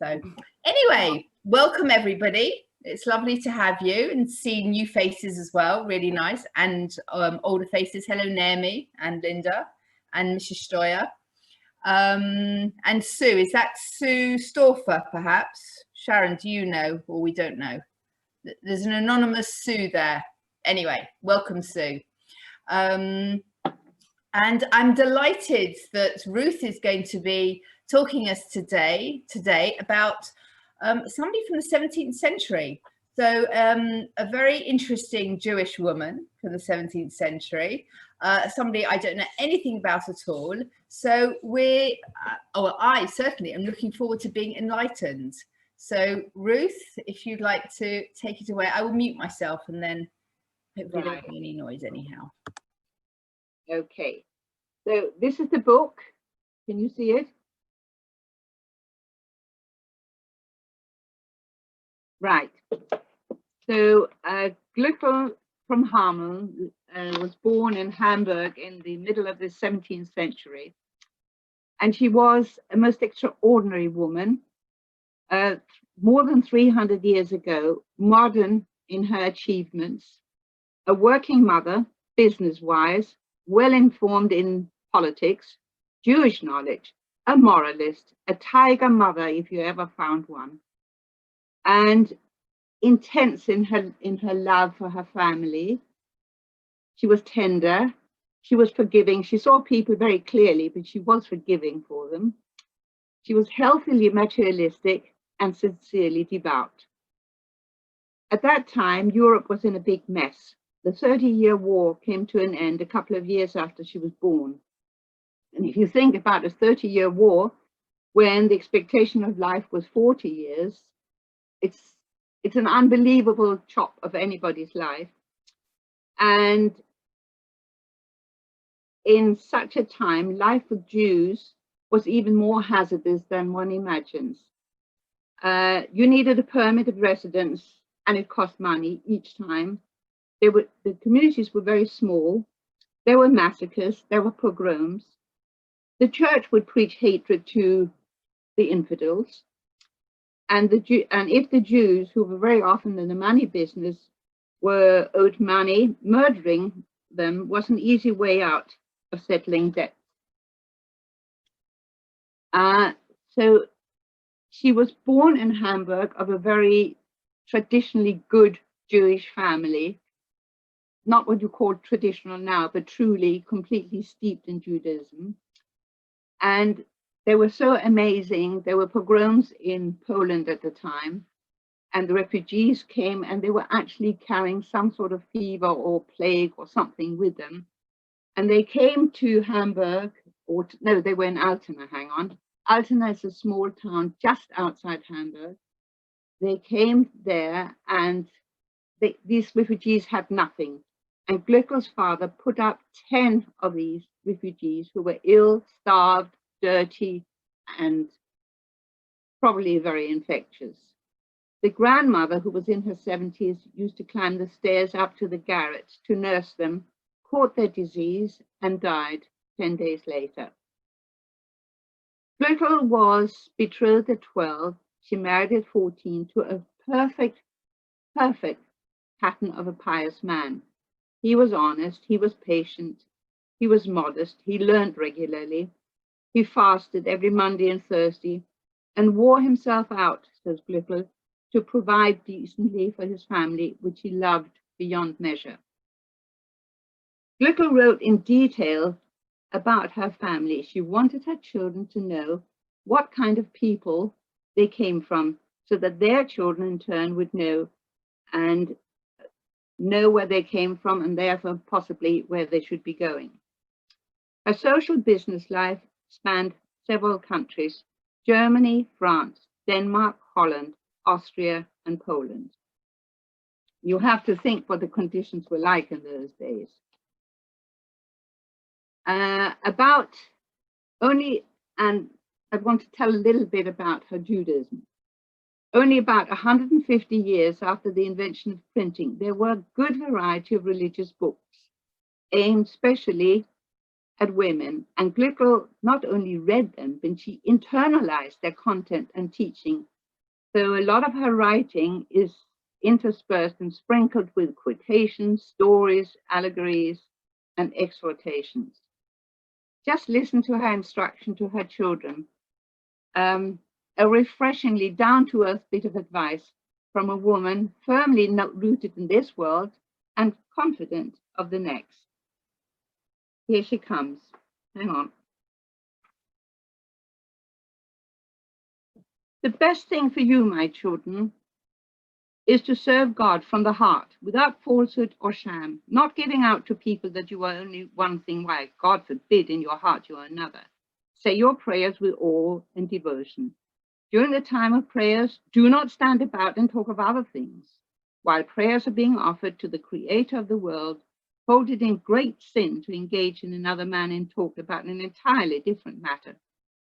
So anyway, welcome everybody. It's lovely to have you and see new faces as well. Really nice. And older faces. Hello, Naomi and Linda and Mrs. Steuer. And Sue, is that Sue Storfer perhaps? Sharon, do you know, or we don't know? There's an anonymous Sue there. Anyway, welcome, Sue. And I'm delighted that Ruth is going to be talking us today about somebody from the 17th century. So a very interesting Jewish woman from the 17th century, somebody I don't know anything about at all. So I certainly am looking forward to being enlightened. So Ruth, if you'd like to take it away, I will mute myself and then hopefully there won't be any noise anyhow. Okay, so this is the book. Can you see it? Right. So Glückel from Hameln was born in Hamburg in the middle of the 17th century. And she was a most extraordinary woman, more than 300 years ago, modern in her achievements, a working mother, business-wise, well-informed in politics, Jewish knowledge, a moralist, a tiger mother, if you ever found one, and intense in her love for her family. She was tender, she was forgiving, she saw people very clearly, but she was forgiving for them. She was healthily materialistic and sincerely devout. At that time, Europe was in a big mess. The 30-year war came to an end a couple of years after she was born. And if you think about a 30-year war, when the expectation of life was 40 years, it's an unbelievable chop of anybody's life. And in such a time, life for Jews was even more hazardous than one imagines. You needed a permit of residence, and it cost money each time. The communities were very small. There were massacres, there were pogroms. The church would preach hatred to the infidels. And if the Jews, who were very often in the money business, were owed money, murdering them was an easy way out of settling debts. So she was born in Hamburg of a very traditionally good Jewish family. Not what you call traditional now, but truly completely steeped in Judaism. And they were so amazing. There were pogroms in Poland at the time, and the refugees came and they were actually carrying some sort of fever or plague or something with them. And they came to Hamburg, no, they were in Altena, hang on. Altena is a small town just outside Hamburg. They came there and these refugees had nothing. And Glückel's father put up 10 of these refugees who were ill, starved, dirty, and probably very infectious. The grandmother, who was in her 70s, used to climb the stairs up to the garrets to nurse them, caught their disease, and died 10 days later. Glückel was betrothed at 12. She married at 14 to a perfect pattern of a pious man. He was honest, he was patient, he was modest, he learned regularly, he fasted every Monday and Thursday, and wore himself out, says Glückel, to provide decently for his family, which he loved beyond measure. Glückel wrote in detail about her family. She wanted her children to know what kind of people they came from, so that their children in turn would know where they came from and therefore possibly where they should be going. Her social business life spanned several countries: Germany, France, Denmark, Holland, Austria, and Poland. You have to think what the conditions were like in those days. And I want to tell a little bit about her Judaism. Only about 150 years after the invention of printing, there were a good variety of religious books aimed specially at women, and Glückel not only read them, but she internalized their content and teaching. So a lot of her writing is interspersed and sprinkled with quotations, stories, allegories, and exhortations. Just listen to her instruction to her children. A refreshingly down-to-earth bit of advice from a woman firmly rooted in this world and confident of the next. Here she comes. Hang on. The best thing for you, my children, is to serve God from the heart, without falsehood or sham, not giving out to people that you are only one thing, why, God forbid, in your heart you are another. Say your prayers with awe and devotion. During the time of prayers, do not stand about and talk of other things. While prayers are being offered to the Creator of the world, hold it in great sin to engage in another man in talk about an entirely different matter.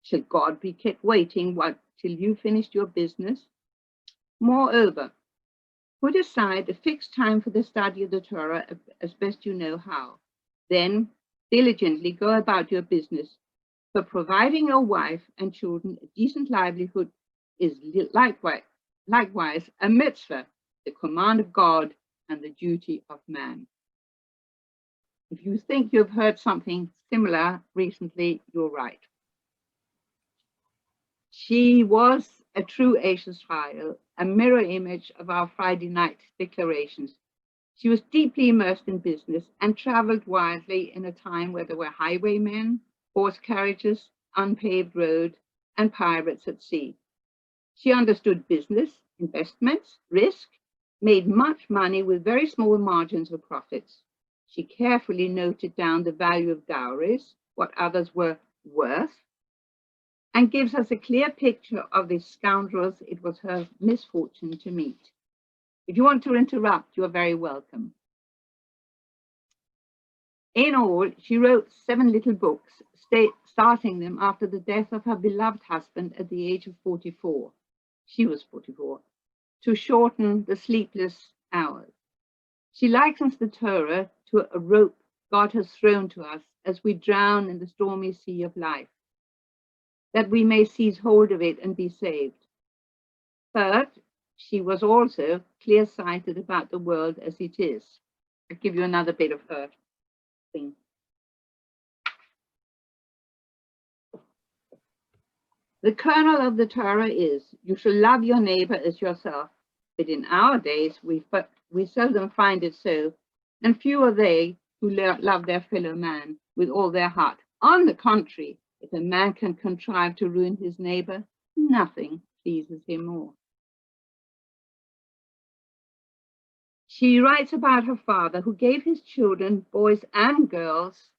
Shall God be kept waiting till you finished your business? Moreover, put aside a fixed time for the study of the Torah as best you know how. Then diligently go about your business. For providing your wife and children a decent livelihood is likewise a mitzvah, the command of God and the duty of man. If you think you've heard something similar recently, you're right. She was a true Esh Israel, a mirror image of our Friday night declarations. She was deeply immersed in business and traveled widely in a time where there were highwaymen, horse carriages, unpaved road, and pirates at sea. She understood business, investments, risk, made much money with very small margins of profits. She carefully noted down the value of dowries, what others were worth, and gives us a clear picture of the scoundrels it was her misfortune to meet. If you want to interrupt, you are very welcome. In all, she wrote 7 little books, starting them after the death of her beloved husband at the age of 44. She was 44, to shorten the sleepless hours. She likens the Torah to a rope God has thrown to us as we drown in the stormy sea of life, that we may seize hold of it and be saved. But she was also clear-sighted about the world as it is. I'll give you another bit of her thing. The kernel of the Torah is, you shall love your neighbor as yourself. But in our days, we seldom find it so, and few are they who love their fellow man with all their heart. On the contrary, if a man can contrive to ruin his neighbor, nothing pleases him more. She writes about her father, who gave his children, boys and girls,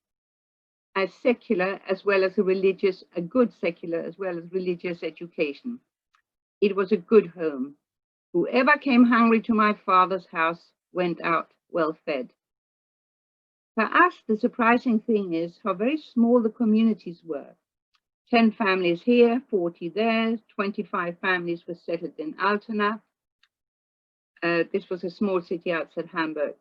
a secular as well as a good secular as well as religious education. It was a good home. Whoever came hungry to my father's house went out well fed. For us, the surprising thing is how very small the communities were. 10 families here, 40 there, 25 families were settled in Altona. This was a small city outside Hamburg.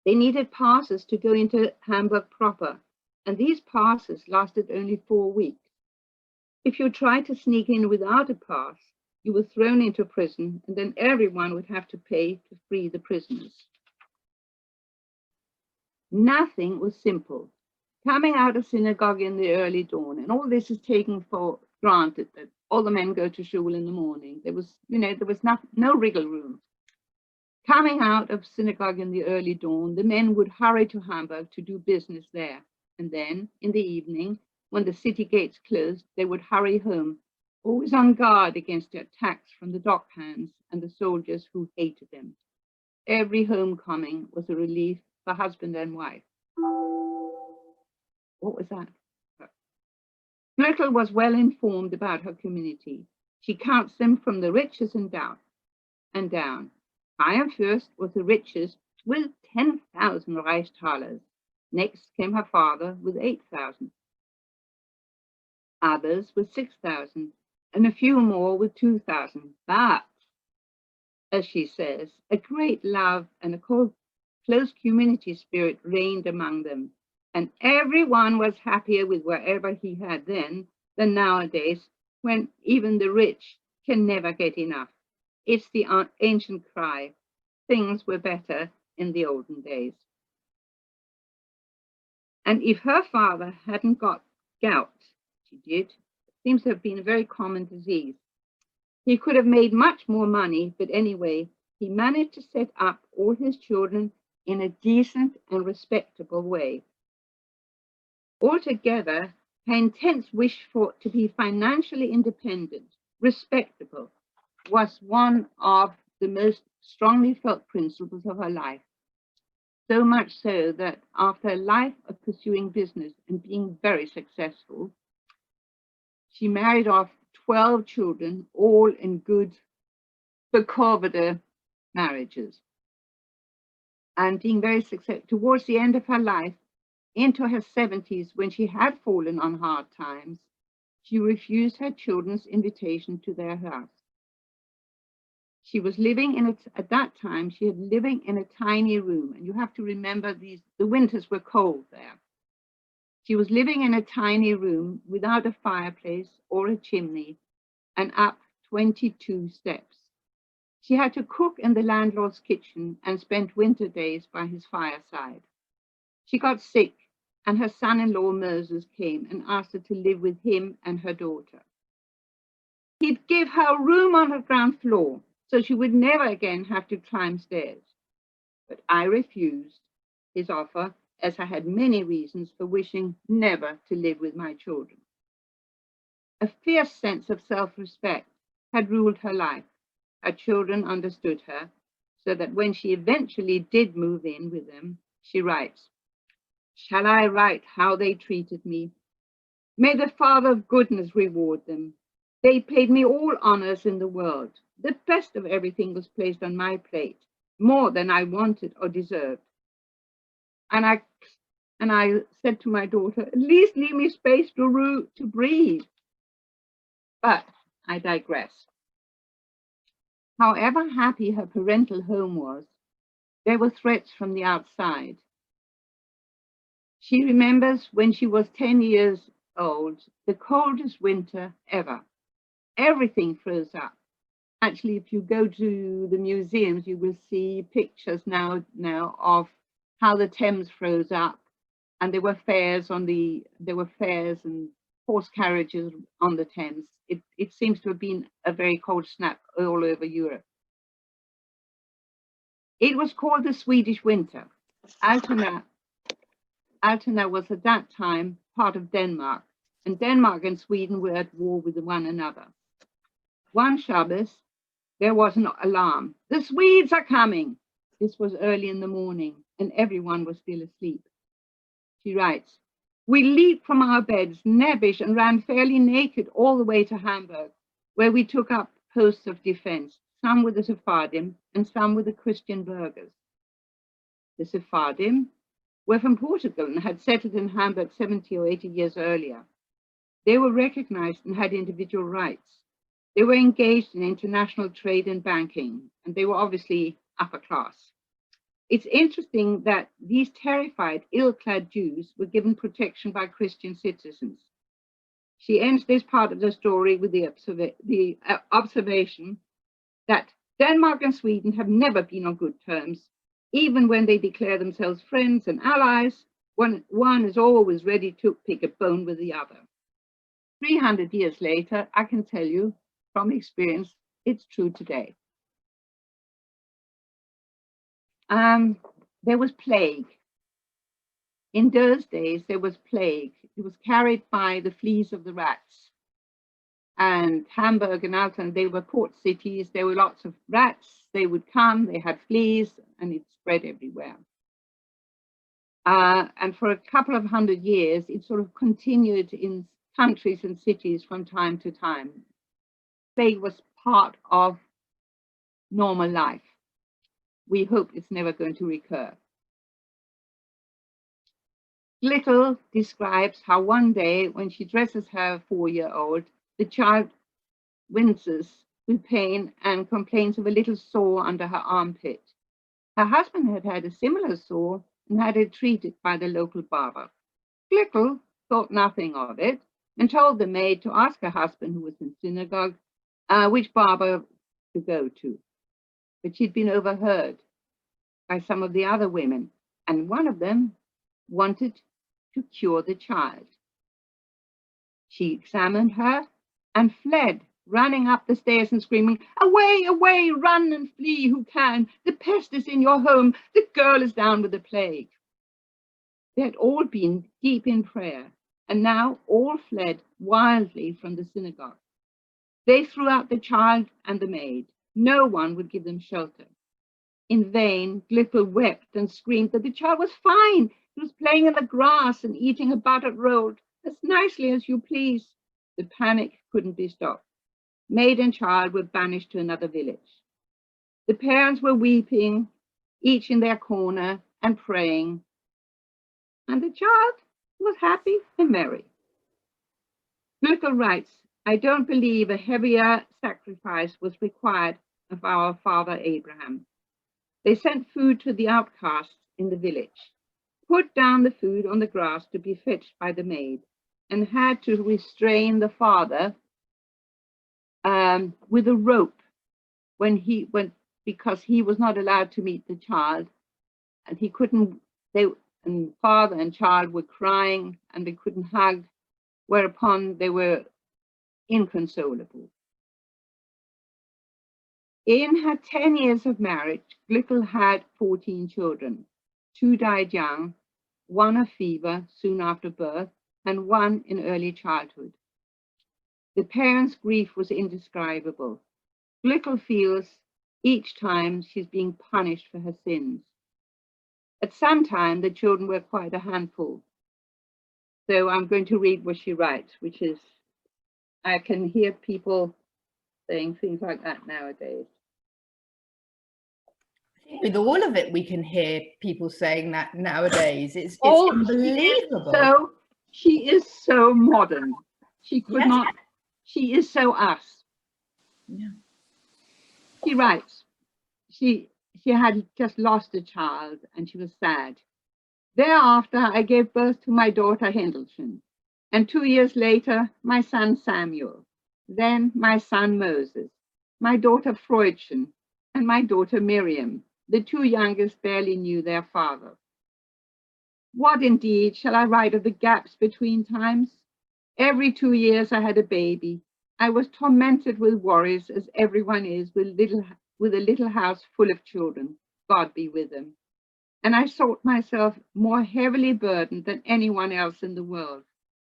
They needed passes to go into Hamburg proper, and these passes lasted only 4 weeks. If you tried to sneak in without a pass, you were thrown into prison, and then everyone would have to pay to free the prisoners. Nothing was simple. Coming out of synagogue in the early dawn, and all this is taken for granted that all the men go to shul in the morning. There was no wriggle room. Coming out of synagogue in the early dawn, the men would hurry to Hamburg to do business there. And then, in the evening, when the city gates closed, they would hurry home, always on guard against the attacks from the dock hands and the soldiers who hated them. Every homecoming was a relief for husband and wife. What was that? Glückel was well informed about her community. She counts them from the richest and down. Chaim first was the richest with 10,000 Reichsthalers. Next came her father with 8,000. Others with 6,000, and a few more with 2,000. But, as she says, a great love and a close community spirit reigned among them. And everyone was happier with whatever he had then than nowadays, when even the rich can never get enough. It's the ancient cry, things were better in the olden days. And if her father hadn't got gout, she did, it seems to have been a very common disease, he could have made much more money, but anyway, he managed to set up all his children in a decent and respectable way. Altogether, her intense wish for to be financially independent, respectable, was one of the most strongly felt principles of her life. So much so that after a life of pursuing business and being very successful, she married off 12 children, all in good Belvedere marriages. And being very successful towards the end of her life, into her 70s, when she had fallen on hard times, she refused her children's invitation to their house. She was living in at that time, she had living in a tiny room. And you have to remember the winters were cold there. She was living in a tiny room without a fireplace or a chimney and up 22 steps. She had to cook in the landlord's kitchen and spent winter days by his fireside. She got sick and her son-in-law Moses came and asked her to live with him and her daughter. He'd give her a room on the ground floor so she would never again have to climb stairs. But I refused his offer, as I had many reasons for wishing never to live with my children. A fierce sense of self-respect had ruled her life. Her children understood her, so that when she eventually did move in with them, she writes, "Shall I write how they treated me? May the Father of goodness reward them. They paid me all honors in the world. The best of everything was placed on my plate, more than I wanted or deserved. And I said to my daughter, at least leave me space to breathe." But I digress. However happy her parental home was, there were threats from the outside. She remembers when she was 10 years old, the coldest winter ever. Everything froze up. Actually, if you go to the museums, you will see pictures now of how the Thames froze up, and there were fairs and horse carriages on the Thames. It seems to have been a very cold snap all over Europe. It was called the Swedish winter. Altena was at that time part of Denmark, and Denmark and Sweden were at war with one another. One Shabbos, there was an alarm. The Swedes are coming. This was early in the morning, and everyone was still asleep. She writes, "We leaped from our beds, nebbish, and ran fairly naked all the way to Hamburg, where we took up posts of defense, some with the Sephardim and some with the Christian burghers. The Sephardim were from Portugal and had settled in Hamburg 70 or 80 years earlier. They were recognized and had individual rights. They were engaged in international trade and banking, and they were obviously upper class. It's interesting that these terrified, ill-clad Jews were given protection by Christian citizens." She ends this part of the story with the observation that Denmark and Sweden have never been on good terms. Even when they declare themselves friends and allies, one is always ready to pick a bone with the other. 300 years later, I can tell you from experience, it's true today. There was plague. In those days, there was plague. It was carried by the fleas of the rats. And Hamburg and Altona, they were port cities. There were lots of rats. They would come, they had fleas, and it spread everywhere. And for a couple of 100 years, it sort of continued in countries and cities from time to time. Plague was part of normal life. We hope it's never going to recur. Little describes how one day when she dresses her 4-year-old, the child winces with pain and complains of a little sore under her armpit. Her husband had had a similar sore and had it treated by the local barber. Glickel thought nothing of it and told the maid to ask her husband, who was in synagogue, which barber to go to. But she'd been overheard by some of the other women, and one of them wanted to cure the child. She examined her and fled, running up the stairs and screaming, "Away, away, run and flee who can. The pest is in your home. The girl is down with the plague." They had all been deep in prayer, and now all fled wildly from the synagogue. They threw out the child and the maid. No one would give them shelter. In vain, Glickel wept and screamed that the child was fine. He was playing in the grass and eating a buttered roll as nicely as you please. The panic couldn't be stopped. Maid and child were banished to another village. The parents were weeping, each in their corner, and praying. And the child was happy and merry. Glickel writes, "I don't believe a heavier sacrifice was required of our father Abraham. They sent food to the outcasts in the village, put down the food on the grass to be fetched by the maid, and had to restrain the father with a rope because he was not allowed to meet the child, and he couldn't. And father and child were crying and they couldn't hug, whereupon they were inconsolable." In her 10 years of marriage, Glickel had 14 children. 2 died young, 1 of fever soon after birth, and 1 in early childhood. The parents' grief was indescribable. Glickel feels each time she's being punished for her sins. At some time, the children were quite a handful. So I'm going to read what she writes, which is, I can hear people saying things like that nowadays. I think with all of it, we can hear people saying that nowadays. It's unbelievable. She is so modern. She could not, she is so us. Yeah. She writes, she had just lost a child and she was sad. "Thereafter, I gave birth to my daughter Hendelchen, and 2 years later, my son Samuel, then my son Moses, my daughter Freudchen, and my daughter Miriam. The 2 youngest barely knew their father. What indeed shall I write of the gaps between times? Every 2 years I had a baby. I was tormented with worries, as everyone is, with a little house full of children, God be with them. And I thought myself more heavily burdened than anyone else in the world,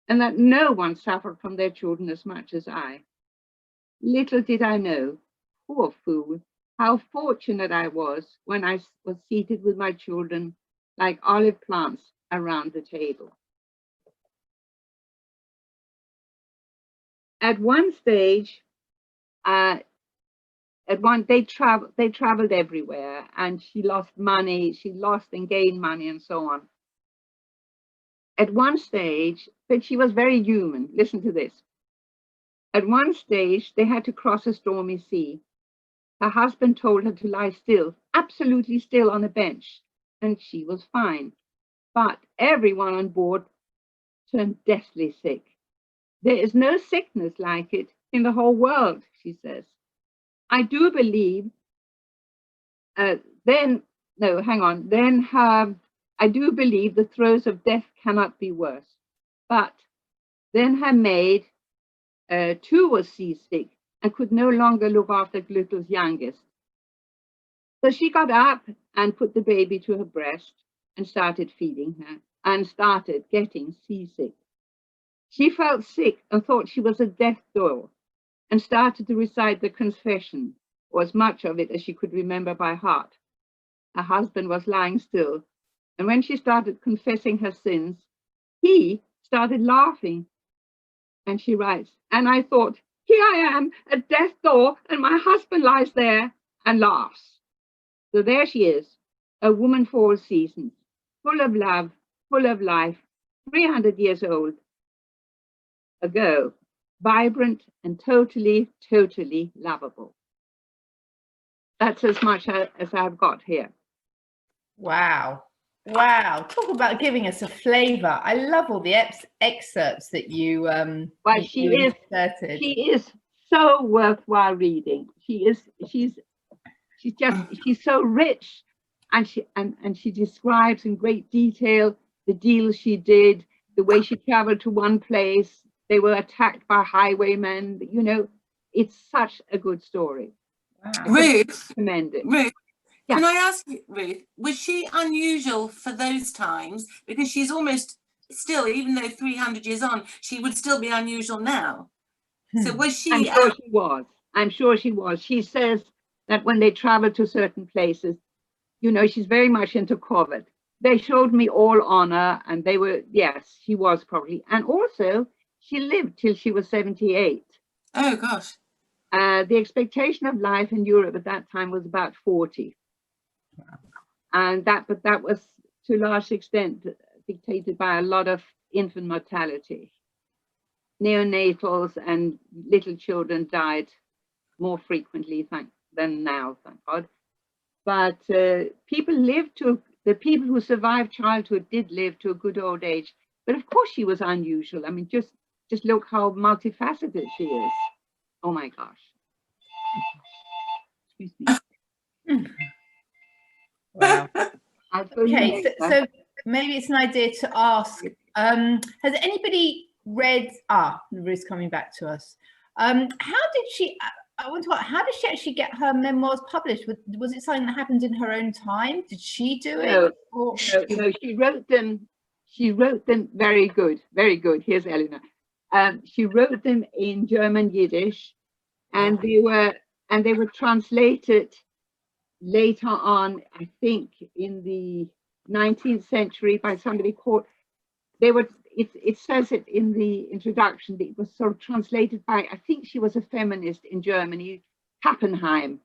and that no one suffered from their children as much as I. Little did I know, poor fool, how fortunate I was when I was seated with my children like olive plants around the table." At one stage, they traveled everywhere, and she lost money, she lost and gained money and so on. At one stage, but she was very human. Listen to this. At one stage, they had to cross a stormy sea. Her husband told her to lie still, absolutely still on a bench, and she was fine. But everyone on board turned deathly sick. "There is no sickness like it in the whole world," she says. I do believe, I do believe the throes of death cannot be worse. But then her maid too was seasick and could no longer look after Glickel's youngest. So she got up and put the baby to her breast and started feeding her and started getting seasick. She felt sick and thought she was at death's door and started to recite the confession, or as much of it as she could remember by heart. Her husband was lying still, and when she started confessing her sins, he started laughing. And she writes, "And I thought, here I am at death's door, and my husband lies there and laughs." So there she is, a woman for all seasons, full of love, full of life, 300 years old ago, vibrant and totally, totally lovable. That's as much as I've got here. Wow. Wow, talk about giving us a flavour. I love all the excerpts that you Well, you inserted. she is so worthwhile reading. She's so rich, and she describes in great detail the deals she did, the way she traveled to one place, they were attacked by highwaymen. You know, it's such a good story. Wow. Ruth, Recommend it. Ruth, Yeah. can I ask you, Ruth, was she unusual for those times? Because she's almost still, even though 300 years on, she would still be unusual now. So was she? I'm sure she was. I'm sure she was. She says that when they traveled to certain places, you know, she's very much into covet. They showed me all honor, and they were, yes, she was probably. And also, she lived till she was 78. Oh, gosh. The expectation of life in Europe at that time was about 40. And that was to a large extent dictated by a lot of infant mortality. Neonatals and little children died more frequently than now, thank God. But people lived to, the people who survived childhood did live to a good old age. But of course she was unusual. I mean, just look how multifaceted she is. Oh my gosh. Excuse me. Wow. Okay, so maybe it's an idea to ask, has anybody read, Ruth's coming back to us. How did she, I want to ask, how did she actually get her memoirs published? Was it something that happened in her own time? Did she do it? No, she wrote them. She wrote them very good, very good. Here's Eleanor. She wrote them in German Yiddish, and they were translated later on, I think, in the 19th century by somebody called. It says it in the introduction. It was sort of translated by, I think she was a feminist in Germany, Pappenheim.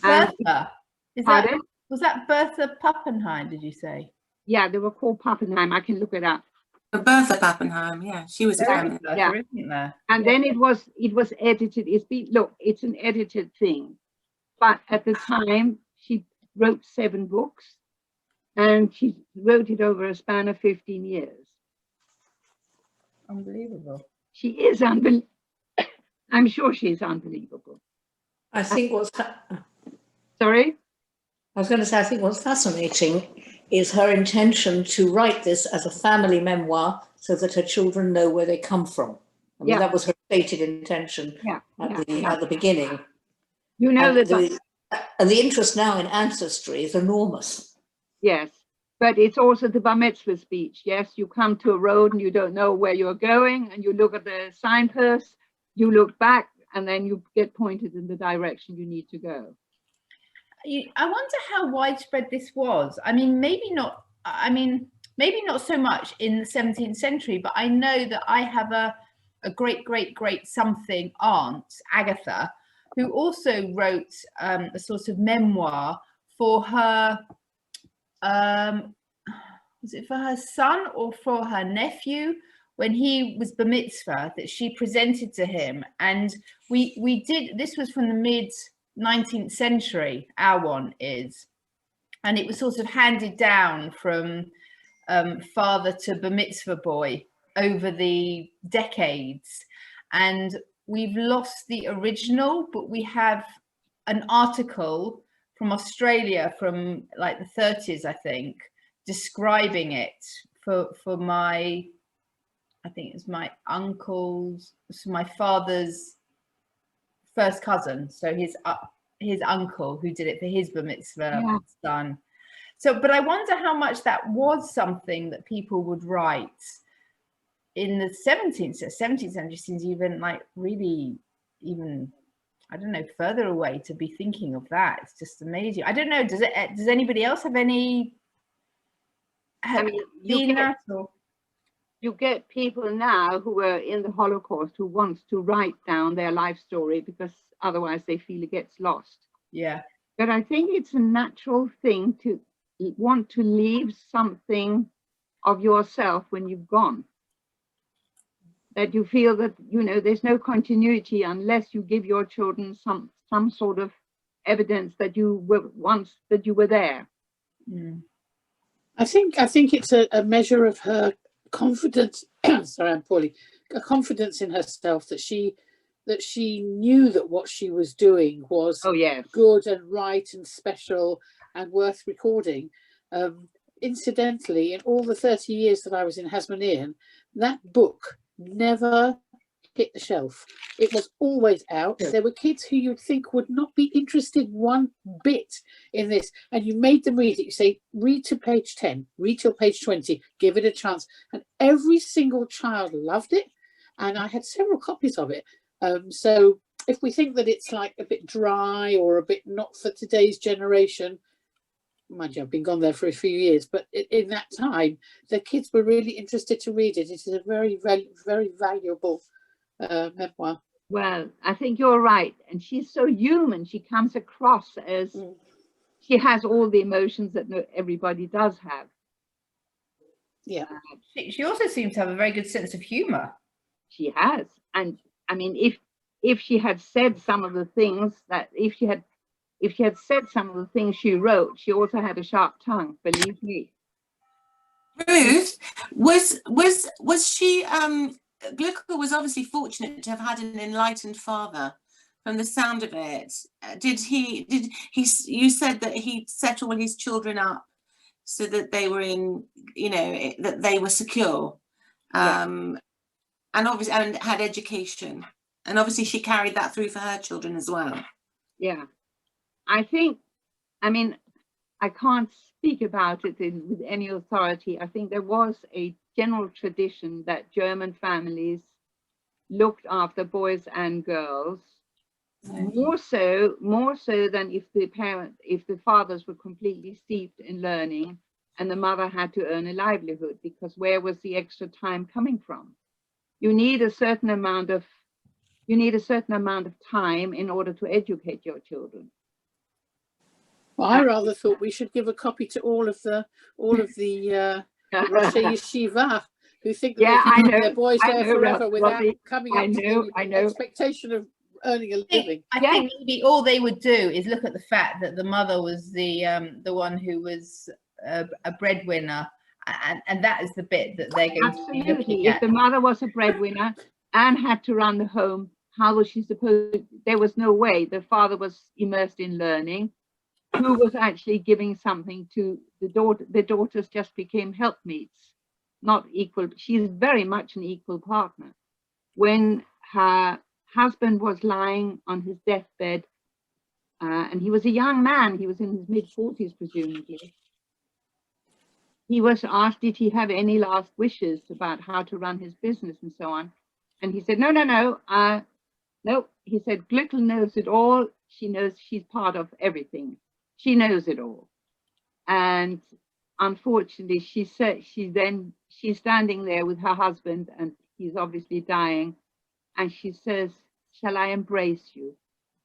Bertha? Was that Bertha Pappenheim, did you say? Yeah, they were called Pappenheim. I can look it up. Bertha Pappenheim, yeah, she was a feminist. Yeah. And then it was edited. It's an edited thing. But at the time, she wrote 7 books, and she wrote it over a span of 15 years. Unbelievable. She is unbelievable. I'm sure she's unbelievable. I think Sorry? I was going to say, I think what's fascinating is her intention to write this as a family memoir so that her children know where they come from. I mean, that was her stated intention at the beginning. You know, and the interest now in ancestry is enormous. Yes, but it's also the bar mitzvah speech. Yes, you come to a road and you don't know where you're going, and you look at the signpost, you look back, and then you get pointed in the direction you need to go. I wonder how widespread this was. I mean, maybe not so much in the 17th century, but I know that I have a great something aunt, Agatha, who also wrote a sort of memoir for her, was it for her son or for her nephew, when he was bar mitzvah, that she presented to him. And we did, this was from the mid 19th century, our one is, and it was sort of handed down from father to bar mitzvah boy over the decades, and we've lost the original, but we have an article from Australia from like the 30s, I think, describing it for my, I think it was my uncle's, so my father's first cousin, so his uncle who did it for his bar mitzvah son. So, but I wonder how much that was something that people would write in the 17th century. Seems even like really even, I don't know, further away to be thinking of that. It's just amazing. I don't know, does anybody else have any, you get people now who were in the Holocaust who wants to write down their life story because otherwise they feel it gets lost. Yeah. But I think it's a natural thing to want to leave something of yourself when you've gone. That you feel that, you know, there's no continuity unless you give your children some sort of evidence that you were there. Mm. I think it's a measure of her confidence. Sorry, I'm poorly. A confidence in herself that she knew that what she was doing was Oh yes. good and right and special and worth recording. Incidentally, in all the 30 years that I was in Hasmonean, that book never hit the shelf. It was always out. Yes. There were kids who you'd think would not be interested one bit in this, and you made them read it. You say, read to page 10, read till page 20, give it a chance. And every single child loved it, and I had several copies of it. So if we think that it's like a bit dry or a bit not for today's generation, mind you, I've been gone there for a few years, but in that time, the kids were really interested to read it. It is a very, very, very valuable memoir. Well, I think you're right. And she's so human. She comes across as she has all the emotions that everybody does have. Yeah. She also seems to have a very good sense of humor. She has. And I mean, if she had said some of the things that if she had said some of the things she wrote, she also had a sharp tongue, believe me. Ruth, was she Glucker was obviously fortunate to have had an enlightened father from the sound of it. You said that he set all his children up so that they were that they were secure, and obviously and had education, and obviously she carried that through for her children as well. Yeah, I mean, I can't speak about it with any authority. I think there was a general tradition that German families looked after boys and girls more so than if the fathers were completely steeped in learning and the mother had to earn a livelihood, because where was the extra time coming from? You need a certain amount of time in order to educate your children. Well, I rather thought we should give a copy to all of the Rosh Yeshiva who think that they can keep their boys there forever without coming up to the expectation of earning a living. I think maybe all they would do is look at the fact that the mother was the one who was a breadwinner, and that is the bit that they're going to be looking at. If the mother was a breadwinner and had to run the home, how was she supposed? There was no way. The father was immersed in learning. Who was actually giving something to the daughter? The daughters just became helpmeets, not equal. She's very much an equal partner. When her husband was lying on his deathbed, and he was a young man, he was in his mid-40s presumably, he was asked, did he have any last wishes about how to run his business and so on? And he said, no. No, he said, Glucker knows it all. She knows she's part of everything. She knows it all. And unfortunately, she said she's standing there with her husband and he's obviously dying. And she says, shall I embrace you?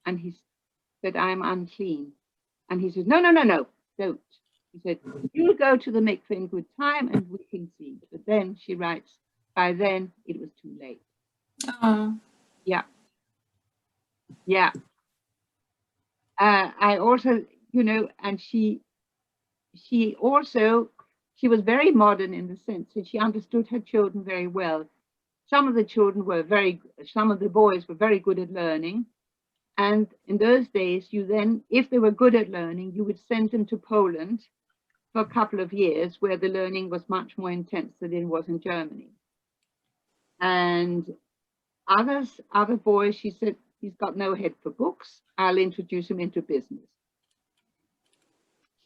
And he said, I'm unclean. And he said, no, don't. He said, you'll go to the mikveh in good time and we can see. But then she writes, by then it was too late. Oh. Yeah. I also, and she was very modern in the sense that she understood her children very well. Some of the boys were very good at learning. And in those days, if they were good at learning, you would send them to Poland for a couple of years where the learning was much more intense than it was in Germany. And other boys, she said, he's got no head for books. I'll introduce him into business.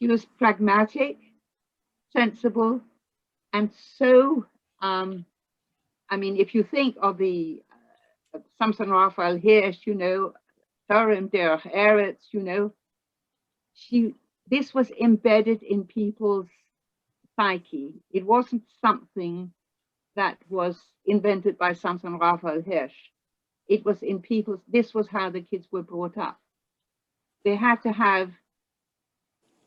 She was pragmatic, sensible, and so, if you think of the Samson Raphael Hirsch, Thorim Derech Eretz, this was embedded in people's psyche. It wasn't something that was invented by Samson Raphael Hirsch. It was in people's, this was how the kids were brought up. They had to have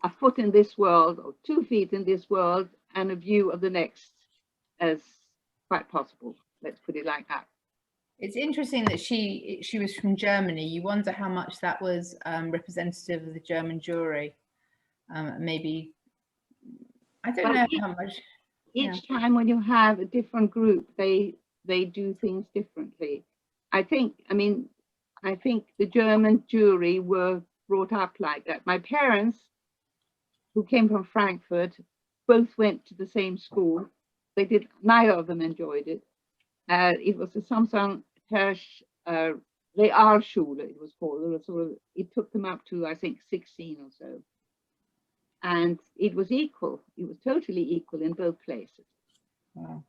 a foot in this world or 2 feet in this world and a view of the next as quite possible. Let's put it like that. It's interesting that she was from Germany. You wonder how much that was representative of the German Jewry. Maybe I don't But know how much. each time when you have a different group, they do things differently. I think the German Jewry were brought up like that. My parents, who came from Frankfurt, both went to the same school. Neither of them enjoyed it. It was the Samsung Hirsch Realschule, it was called. It took them up to, I think, 16 or so. And it was equal. It was totally equal in both places. Wow.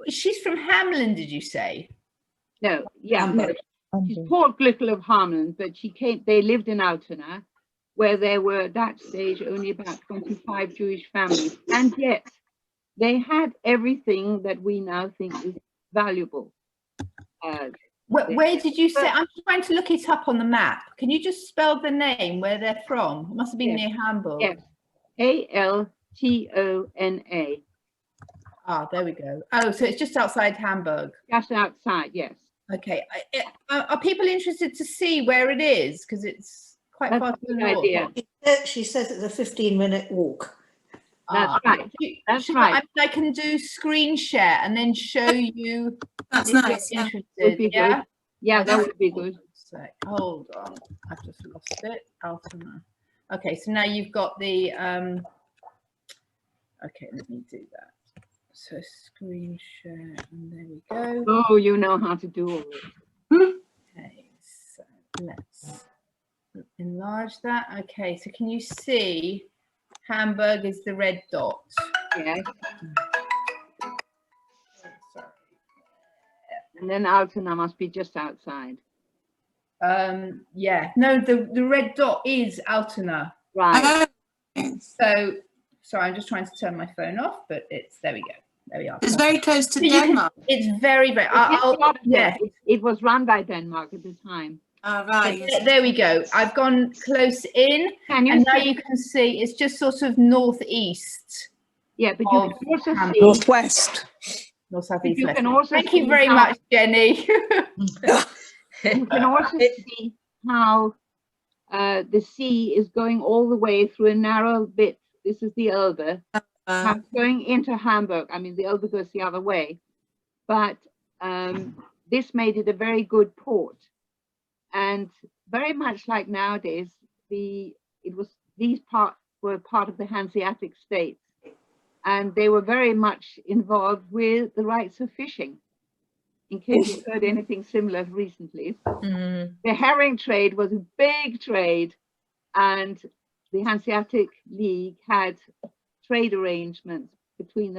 She's from Hamelin, did you say? No, yeah, Hamburg. no. She's Paul Glückel of Hamelin, but they lived in Altona, where there were at that stage only about 25 Jewish families. And yet they had everything that we now think is valuable. Where did you say? I'm trying to look it up on the map. Can you just spell the name where they're from? It must have been Yes. near Hamburg. Yes, Altona. Ah, there we go. Oh, so it's just outside Hamburg. Just outside, yes. Okay. Are people interested to see where it is? Because it's quite That's far a to the good north. idea. She says it's a 15-minute walk. That's right. That's right. I can do screen share and then show you. That's if you're nice. Yeah. Would be interested. Yeah. good. Yeah, that would be good. Hold on, I've just lost it. Altona. Okay, so now you've got the. Okay, let me do that. So screen share, and there we go. Oh, you know how to do all this. Okay, so let's enlarge that. Okay, so can you see Hamburg is the red dot? Yes. And then Altona must be just outside. Yeah, no, the red dot is Altona. Right. So sorry, I'm just trying to turn my phone off, but there we go. There we are. It's very close to So you can- Denmark. It's very. Yeah. It was run by Denmark at the time. Right. yes. There we go. I've gone close in, Can you and now see? you can see it's just sort of northeast, Yeah, but you of can also Hamburg. see. Northwest. north southeast. You left. can also Thank you see very how- much, Jenny. You can also see how the sea is going all the way through a narrow bit. This is the Elbe. How it's going into Hamburg. I mean, the Elbe goes the other way, but this made it a very good port. And very much like nowadays, these parts were part of the Hanseatic states, and they were very much involved with the rights of fishing. In case you've heard anything similar recently, the herring trade was a big trade, and the Hanseatic League had trade arrangements between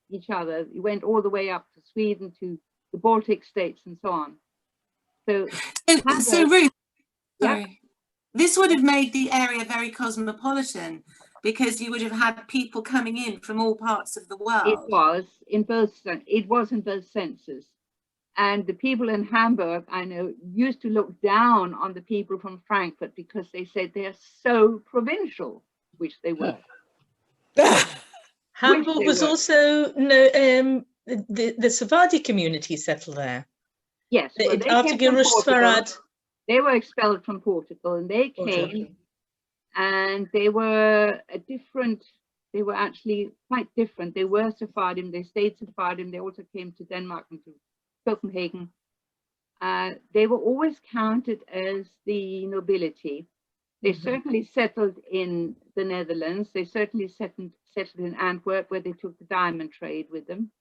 each other. It went all the way up to Sweden, to the Baltic states, and so on. So Ruth, Yeah. sorry. This would have made the area very cosmopolitan, because you would have had people coming in from all parts of the world. it was in both senses. And the people in Hamburg, I know, used to look down on the people from Frankfurt because they said they're so provincial, which they were. Hamburg they was were. also the Sephardi community settled there. Yes, well, they After came from Girush Portugal. Sfarad. They were expelled from Portugal, and they came, and they were they were actually quite different. They were Sephardim, they stayed Sephardim, they also came to Denmark and to Copenhagen. They were always counted as the nobility. They certainly settled in the Netherlands. They certainly settled in Antwerp, where they took the diamond trade with them.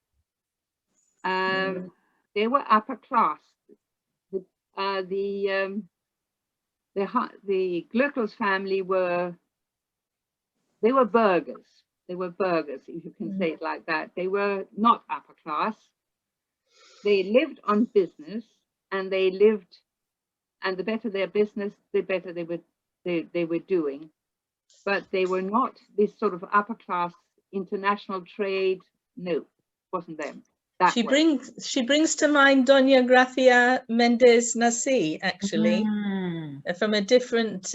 They were upper class. The Glückels family were burghers. They were burghers, if you can say it like that. They were not upper class. They lived on business, and the better their business, the better they were doing. But they were not this sort of upper class international trade. No, wasn't them. She brings to mind Doña Gracia Mendez Nasi, actually, from a different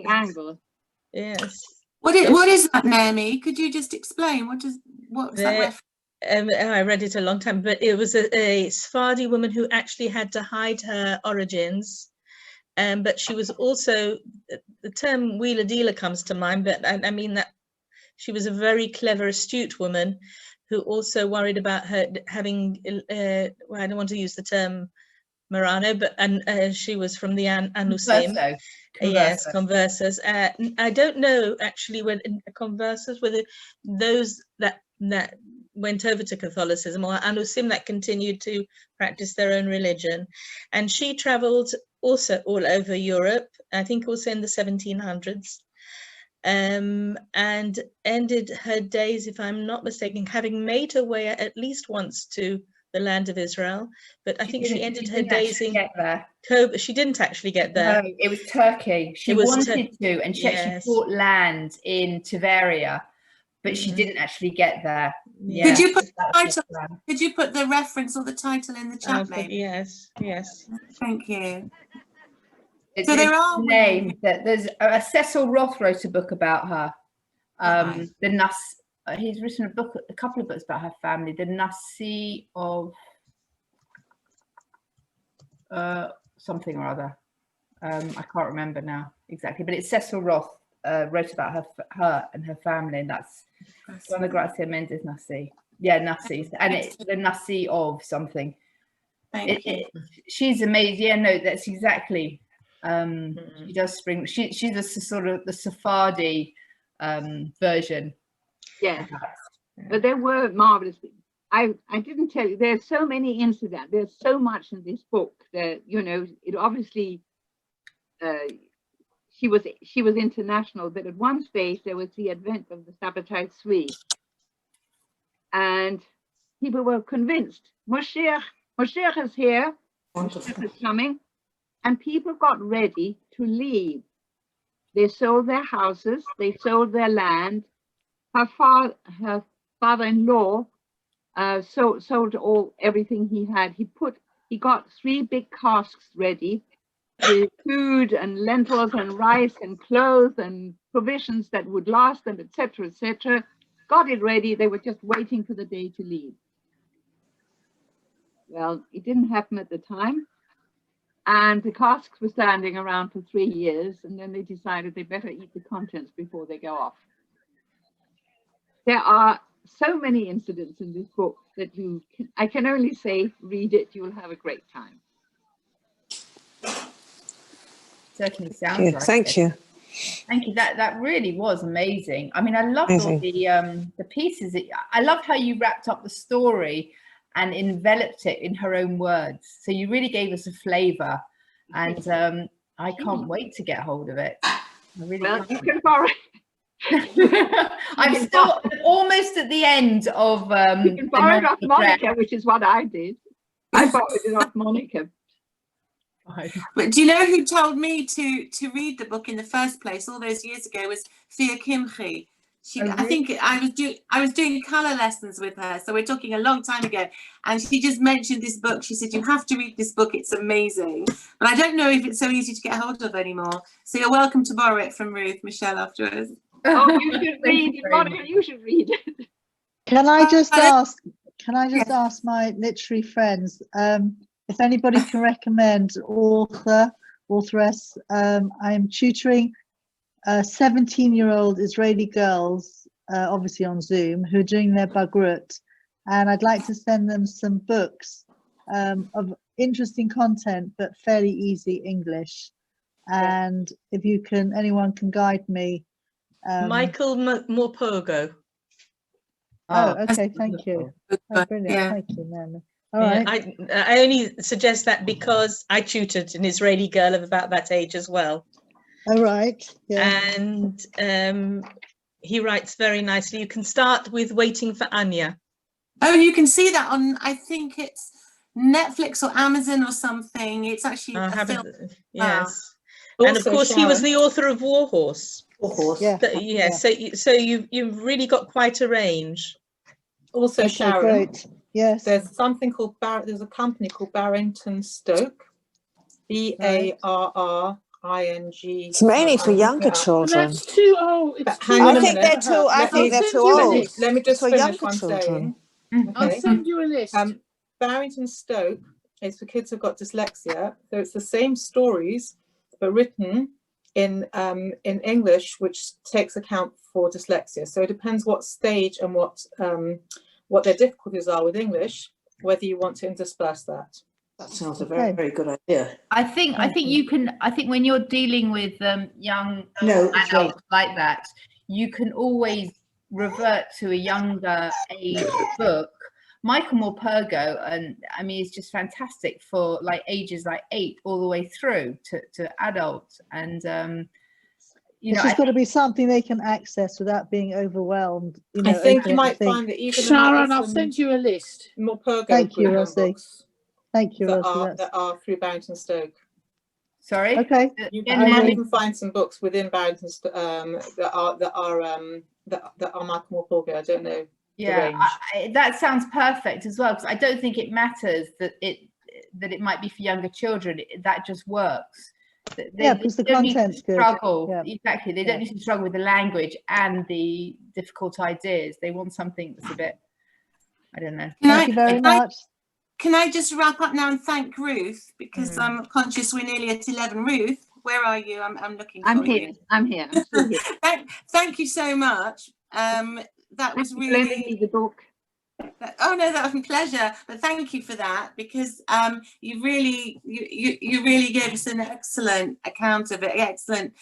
angle. Yes. What is that, Naomi? Could you just explain? What's that reference? I read it a long time, but it was a Sephardi woman who actually had to hide her origins, But she was also, the term wheeler dealer comes to mind, but I mean that she was a very clever, astute woman who also worried about her having, well, I don't want to use the term Marano, but she was from the Anusim. Yes, conversers. I don't know actually when conversers, whether those that went over to Catholicism or Anusim that continued to practice their own religion. And she traveled also all over Europe, I think also in the 1700s, and ended her days, if I'm not mistaken, having made her way at least once to the land of Israel, but I think she ended her days in Kobe. She didn't actually get there. No, it was Turkey. She wanted to, and she actually bought land in Tveria, but she didn't actually get there. Yeah. Could you put the title? Could you put the reference or the title in the chat, maybe? Yes, yes. Thank you. So there are names that there's Cecil Roth wrote a book about her. The Nas. He's written a couple of books about her family. The Nasi of something or other. I can't remember now exactly, but it's Cecil Roth wrote about her and her family, and that's Donna Grazia Mendez Nasi. Yeah, Nasi, and it's the Nasi of something. She's amazing. Yeah, no, that's exactly. She does spring. She's a sort of the Sephardi version. Yeah, but there were marvelous. I didn't tell you. There's so many incidents. There's so much in this book that, you know, it obviously. She was international, but at one stage there was the advent of the Sabbatai Tzvi, and people were convinced Moshiach is here, Moshiach is coming, and people got ready to leave. They sold their houses, they sold their land. Her father-in-law sold everything he had. He got 3 big casks ready with food and lentils and rice and clothes and provisions that would last them, etc., etc. Got it ready. They were just waiting for the day to leave. Well, it didn't happen at the time. And the casks were standing around for 3 years, and then they decided they better eat the contents before they go off. There are so many incidents in this book that I can only say, read it, you will have a great time. Certainly sounds like Thank you. Thank you. That really was amazing. I mean, I loved all the pieces. I love how you wrapped up the story and enveloped it in her own words. So you really gave us a flavour, and I can't wait to get hold of it. I really you can borrow it. I'm still almost at the end of you can borrow it off Monica, which is what I did. I borrowed it off Monica. But do you know who told me to read the book in the first place all those years ago? Was Thea Kimchi. I think I was doing colour lessons with her, so we're talking a long time ago, and she just mentioned this book. She said, you have to read this book, it's amazing. But I don't know if it's so easy to get hold of anymore, so you're welcome to borrow it from Ruth Michelle afterwards. Oh, you should read it, Monica, you should read it. Can I just ask my literary friends if anybody can recommend authoress? I am tutoring 17-year-old Israeli girls, obviously on Zoom, who are doing their Bagrut, and I'd like to send them some books of interesting content but fairly easy English. And if anyone can guide me. Michael Morpogo. Oh, okay, thank you. Oh, brilliant, thank you, Nana. All right. I only suggest that because I tutored an Israeli girl of about that age as well. All right. Yeah. And he writes very nicely. You can start with Waiting for Anya. Oh, you can see that on, I think it's Netflix or Amazon or something. It's actually a film. Yes. And of course, he was the author of Warhorse. Warhorse. Yeah. So you've really got quite a range. Also, okay, Sharon. Great. Yes. There's something called there's a company called Barrington Stoke. BARRING. It's mainly for younger children. That's too old. I think they're too old. Let me just for finish younger one children. saying. I'll send you a list. Barrington Stoke is for kids who've got dyslexia. So it's the same stories, but written in English, which takes account for dyslexia. So it depends what stage and what their difficulties are with English, whether you want to intersperse that. That sounds a very, very good idea. I think you can. I think when you're dealing with young adults like that, you can always revert to a younger age book. Michael Morpurgo, and I mean, it's just fantastic for like ages like 8 all the way through to adults, and you know, it's just got to be something they can access without being overwhelmed. You know, I think you might find that even Sharon, I'll send you a list. Morpurgo. Thank you, Rosie. Thank you, Rosie. That are through Barrington Stoke. Sorry. Okay. You might even find some books within Barrington that are Michael Morpurgo. I don't know. Yeah, that sounds perfect as well, because I don't think it matters that it might be for younger children. That just works. Because the content's good. Exactly. They don't need to struggle with the language and the difficult ideas. They want something that's a bit, I don't know. Thank you very much. Can I just wrap up now and thank Ruth, because I'm conscious we're nearly at 11. Ruth, where are you? I'm looking for you. I'm here. I'm still here. Thank you so much. That was really the book. Oh no, that was a pleasure. But thank you for that, because you really gave us an excellent account of it, excellent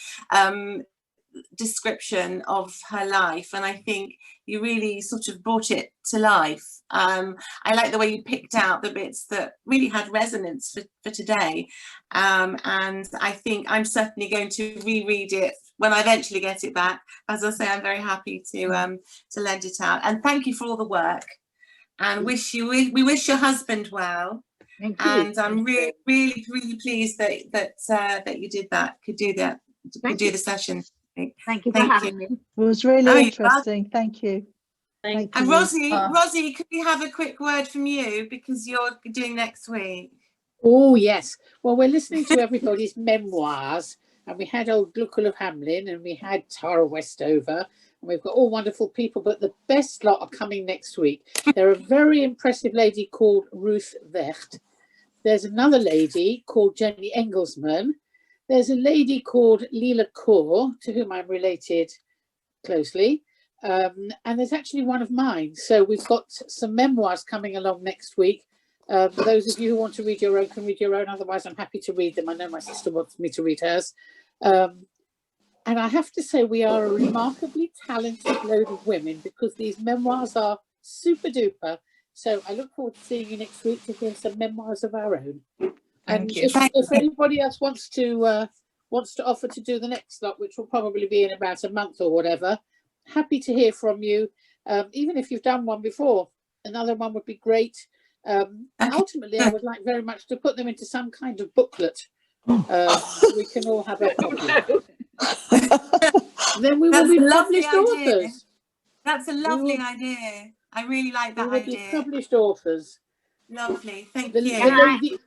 description of her life, and I think you really sort of brought it to life. I like the way you picked out the bits that really had resonance for today, and I think I'm certainly going to reread it when I eventually get it back. As I say, I'm very happy to lend it out, and thank you for all the work, and we wish your husband well. Thank you. And I'm really pleased that you did that, could do the session. Thank you for having me. It was really interesting. Thank you. And Rosie, could we have a quick word from you, because you're doing next week? Oh yes. Well, we're listening to everybody's memoirs, and we had old Gluckle of Hamlin, and we had Tara Westover, and we've got all wonderful people. But the best lot are coming next week. They're a very impressive lady called Ruth Vecht. There's another lady called Jenny Engelsman. There's a lady called Leela Kaur, to whom I'm related closely. And there's actually one of mine. So we've got some memoirs coming along next week. For those of you who want to read your own can read your own. Otherwise, I'm happy to read them. I know my sister wants me to read hers. And I have to say, we are a remarkably talented load of women, because these memoirs are super duper. So I look forward to seeing you next week to hear some memoirs of our own. And if anybody else wants to offer to do the next lot, which will probably be in about a month or whatever, happy to hear from you. Even if you've done one before, another one would be great. Ultimately, I would like very much to put them into some kind of booklet. We can all have a copy. Then we will be published authors. That's a lovely idea. I really like that idea. We will be published authors. Lovely, thank you.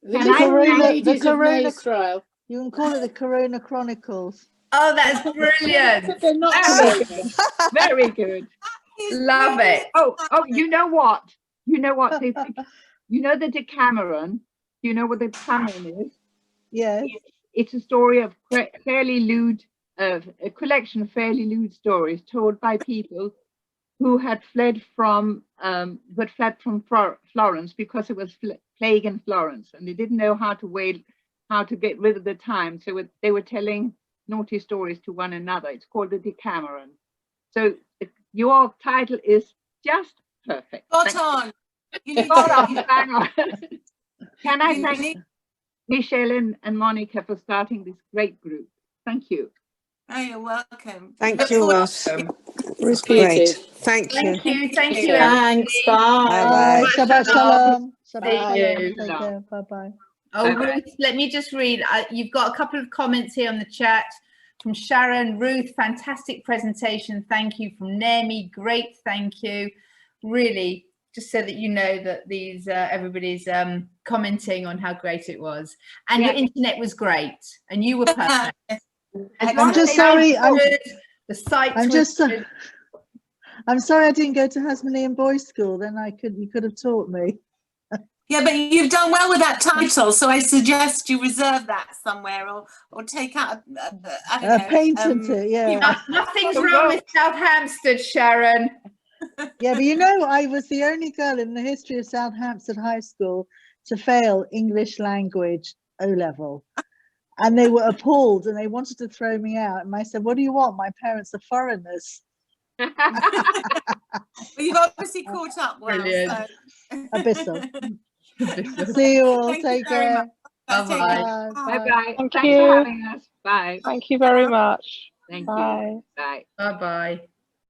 The Corona trial. You can call it the Corona Chronicles. Oh, that's brilliant. They're not very good. Love it. Oh, you know what? You know the Decameron. You know what the Decameron is? Yes. It's a story of a collection of fairly lewd stories told by people who had fled from Florence, because it was plague in Florence, and they didn't know how to get rid of the time, so they were telling naughty stories to one another. It's called the Decameron. So your title is just perfect. Spot on. Bang on. Can I thank Michelle and Monica for starting this great group? Thank you. Oh, you're welcome. Thank you, Ross. It was great. Thank you. Thank you. Thanks. Bye. Bye. Shabbat shalom. Shabbat shalom. Bye bye. Oh, Ruth, let me just read. You've got a couple of comments here on the chat from Sharon. Ruth, fantastic presentation. Thank you. From Naomi, great. Thank you. Really, just so that you know that these everybody's commenting on how great it was, and your internet was great, and you were perfect. I'm just sorry. The site. I'm sorry I didn't go to Hasmonean Boys School. Then you could have taught me. Yeah, but you've done well with that title, so I suggest you reserve that somewhere, or take out I don't know, patent it, yeah. Nothing's wrong with South Hampstead, Sharon. Yeah, but you know, I was the only girl in the history of South Hampstead High School to fail English language O-level. And they were appalled and they wanted to throw me out. And I said, what do you want? My parents are foreigners. Well, you've obviously caught up well. Brilliant. So. Abyssal. See you all. Thank you Take very care. much. Bye-bye. Bye-bye. Thank Thanks you. for having us. Bye. Thank you very much. Thank Bye. you. Bye. Bye-bye.